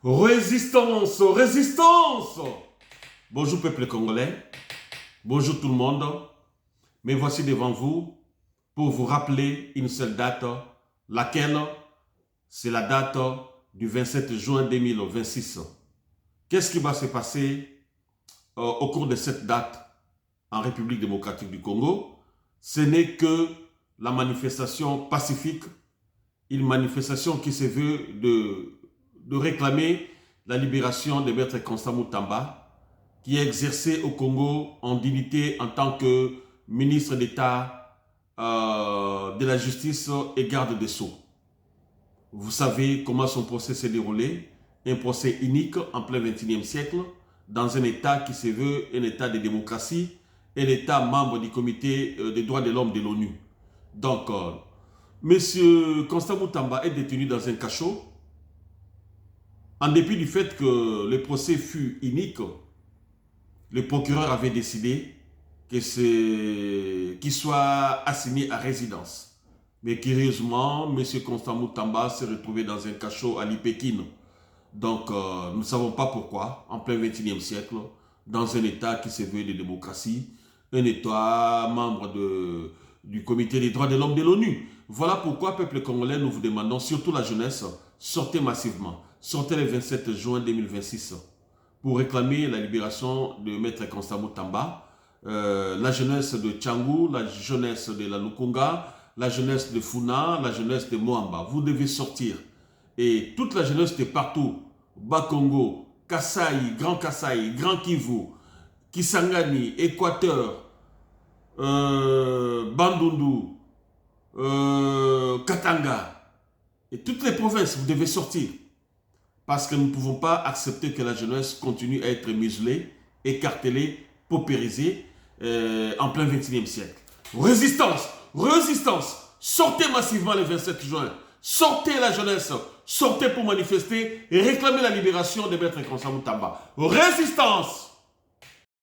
Résistance, résistance! Bonjour peuple congolais, bonjour tout le monde. Me voici devant vous pour vous rappeler une seule date, laquelle c'est la date du 27 juin 2026. Qu'est-ce qui va se passer au cours de cette date en République démocratique du Congo? Ce n'est que la manifestation pacifique, une manifestation qui se veut de réclamer la libération de Maître Constant Moutamba, qui est exercé au Congo en dignité en tant que ministre d'État de la Justice et garde des Sceaux. Vous savez comment son procès s'est déroulé, un procès unique en plein XXIe siècle, dans un État qui se veut un État de démocratie, un État membre du comité des droits de l'homme de l'ONU. Donc, M. Constant Moutamba est détenu dans un cachot. En dépit du fait que le procès fut unique, le procureur avait décidé qu'il soit assigné à résidence. Mais curieusement, M. Constant Moutamba s'est retrouvé dans un cachot à l'Ipékin. Donc, nous ne savons pas pourquoi, en plein XXIe siècle, dans un État qui se veut de démocratie, un État membre du comité des droits de l'homme de l'ONU. Voilà pourquoi, peuple congolais, nous vous demandons, surtout la jeunesse, sortez massivement. Sortez le 27 juin 2026 pour réclamer la libération de Maître Constant Moutamba, la jeunesse de Tchangou, la jeunesse de la Lukunga, la jeunesse de Funa, la jeunesse de Moamba. Vous devez sortir. Et toute la jeunesse de partout, Bas-Congo, Kasaï, Grand Kivu, Kisangani, Équateur, Bandundu, Katanga, et toutes les provinces, vous devez sortir. Parce que nous ne pouvons pas accepter que la jeunesse continue à être muselée, écartelée, paupérisée en plein XXIe siècle. Résistance, résistance, sortez massivement le 27 juin. Sortez la jeunesse, sortez pour manifester et réclamer la libération de Maître Constant Moutamba. Résistance!